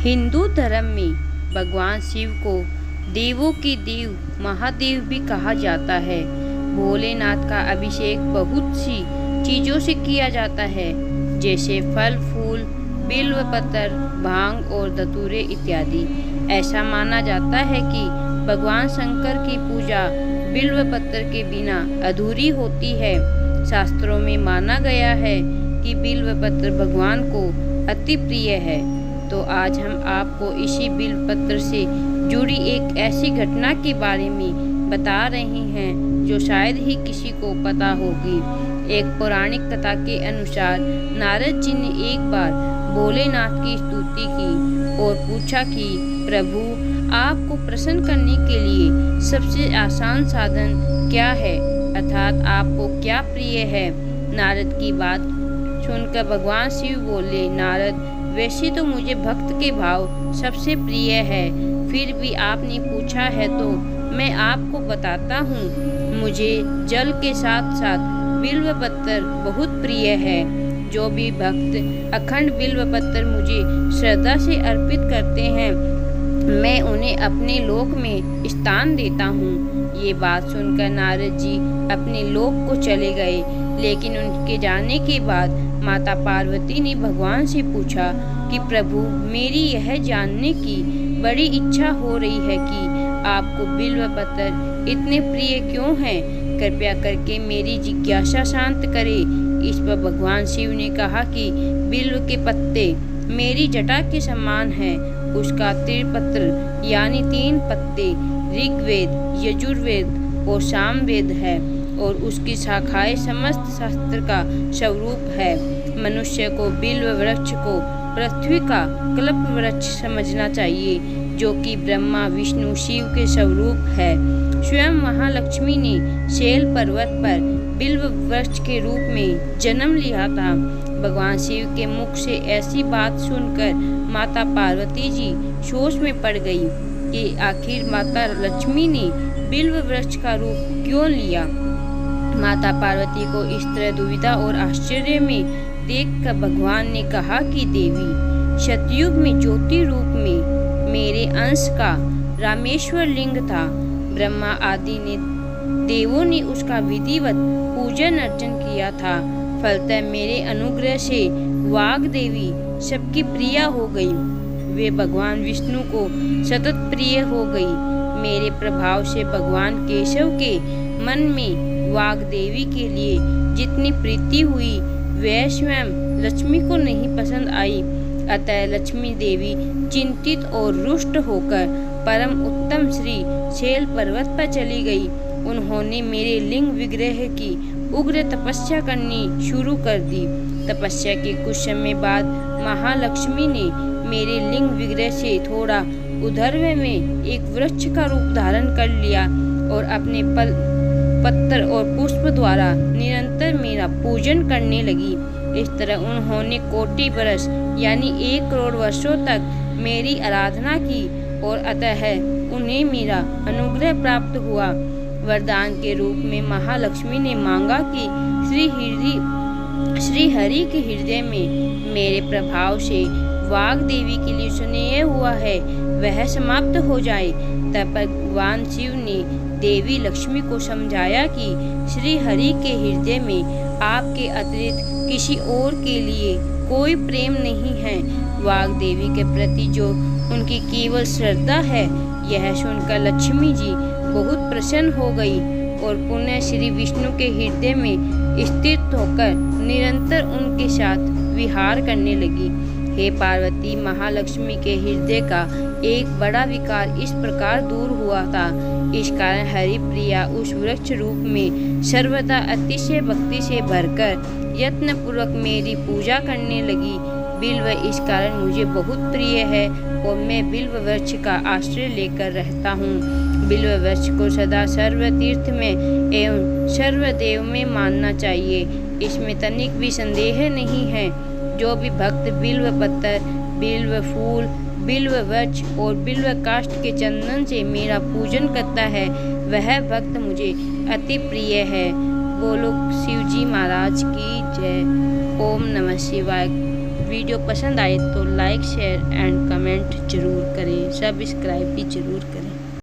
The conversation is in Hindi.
हिंदू धर्म में भगवान शिव को देवों के देव महादेव भी कहा जाता है। भोलेनाथ का अभिषेक बहुत सी चीज़ों से किया जाता है, जैसे फल फूल, बिल्व पत्र, भांग और धतूरे इत्यादि। ऐसा माना जाता है कि भगवान शंकर की पूजा बिल्व पत्र के बिना अधूरी होती है। शास्त्रों में माना गया है कि बिल्व पत्र भगवान को अति प्रिय है। तो आज हम आपको इसी बिल्व पत्र से जुड़ी एक ऐसी घटना के बारे में बता रहे हैं जो शायद ही किसी को पता होगी। एक पौराणिक कथा के अनुसार नारद जी ने एक बार भोलेनाथ की स्तुति की और पूछा कि प्रभु, आपको प्रसन्न करने के लिए सबसे आसान साधन क्या है, अर्थात आपको क्या प्रिय है। नारद की बात सुनकर भगवान शिव बोले, नारद, वैसे तो मुझे भक्त के भाव सबसे प्रिय है, फिर भी आपने पूछा है तो मैं आपको बताता हूँ। मुझे जल के साथ साथ बिल्व पत्र बहुत प्रिय है। जो भी भक्त अखंड बिल्व पत्र मुझे श्रद्धा से अर्पित करते हैं, मैं उन्हें अपने लोक में स्थान देता हूँ। ये बात सुनकर नारद जी अपने लोक को चले गए, लेकिन उनके जाने के बाद माता पार्वती ने भगवान से पूछा कि प्रभु, मेरी यह जानने की बड़ी इच्छा हो रही है कि आपको बिल्व पत्र इतने प्रिय क्यों हैं, कृपया करके मेरी जिज्ञासा शांत करें। इस पर भगवान शिव ने कहा कि बिल्व के पत्ते मेरी जटा के समान हैं। उसका त्रिपत्र यानी 3 पत्ते ऋग्वेद, यजुर्वेद और सामवेद है और उसकी शाखाएं समस्त शास्त्र का स्वरूप है। मनुष्य को बिल्व वृक्ष को पृथ्वी का कल्प वृक्ष समझना चाहिए, जो कि ब्रह्मा विष्णु शिव के स्वरूप है। स्वयं महालक्ष्मी ने शैल पर्वत पर बिल्व वृक्ष के रूप में जन्म लिया था। भगवान शिव के मुख से ऐसी बात सुनकर माता पार्वती जी सोच में पड़ गई कि आखिर माता लक्ष्मी ने बिल्व वृक्ष का रूप क्यों लिया। माता पार्वती को इस तरह दुविधा और आश्चर्य में देखकर भगवान ने कहा कि देवी, सतयुग में ज्योति रूप में मेरे अंश का रामेश्वर लिंग था। ब्रह्मा आदि ने देवों ने उसका विधिवत पूजन अर्चन किया था। फलतः मेरे अनुग्रह से वाग देवी सबकी प्रिय हो गई। वे भगवान विष्णु को सतत प्रिय हो गई। मेरे प्रभाव से भगवान केशव के मन में वाग देवी के लिए जितनी प्रीति हुई, वह स्वयं लक्ष्मी को नहीं पसंद आई। अतः लक्ष्मी देवी चिंतित और रुष्ट होकर परम उत्तम श्री शैल पर्वत पर चली गई। उन्होंने मेरे लिंग विग्रह की उग्र तपस्या करनी शुरू कर दी। तपस्या के कुछ समय बाद महालक्ष्मी ने मेरे लिंग विग्रह से थोड़ा ऊर्ध्व में एक वृक्ष का रूप धारण कर लिया और अपने पत्र और पुष्प द्वारा निरंतर मेरा पूजन करने लगी। इस तरह उन्होंने कोटि वर्ष यानी 1 करोड़ वर्षों तक मेरी आराधना की और अतः उन्हें मेरा अनुग्रह प्राप्त हुआ। वरदान के रूप में महालक्ष्मी ने मांगा कि श्री हरि के हृदय में मेरे प्रभाव से वाग देवी के लिए स्नेह हुआ है, वह समाप्त हो जाए। तब भगवान शिव ने देवी लक्ष्मी को समझाया कि श्री हरि के हृदय में आपके अतिरिक्त किसी और के लिए कोई प्रेम नहीं है। वाग देवी के प्रति जो उनकी केवल श्रद्धा है, यह सुनकर लक्ष्मी जी बहुत प्रसन्न हो गई और पुनः श्री विष्णु के हृदय में स्थित होकर निरंतर उनके साथ विहार करने लगी। हे पार्वती, महालक्ष्मी के हृदय का एक बड़ा विकार इस प्रकार दूर हुआ था। इस कारण हरिप्रिया उस वृक्ष रूप में सर्वदा अतिशय भक्ति से भरकर यत्न पूर्वक मेरी पूजा करने लगी। बिल्व इस कारण मुझे बहुत प्रिय है और मैं बिल्व वृक्ष का आश्रय लेकर रहता हूँ। बिल्व वृक्ष को सदा सर्व तीर्थ में एवं सर्वदेव में मानना चाहिए, इसमें तनिक भी संदेह नहीं है। जो भी भक्त बिल्व पत्र, बिल्व फूल, बिल्व वृक्ष और बिल्व काष्ठ के चंदन से मेरा पूजन करता है, वह भक्त मुझे अति प्रिय है। बोलो शिवजी महाराज की जय। ओम नमः शिवाय। वीडियो पसंद आए तो लाइक शेयर एंड कमेंट ज़रूर करें, सब्सक्राइब भी ज़रूर करें।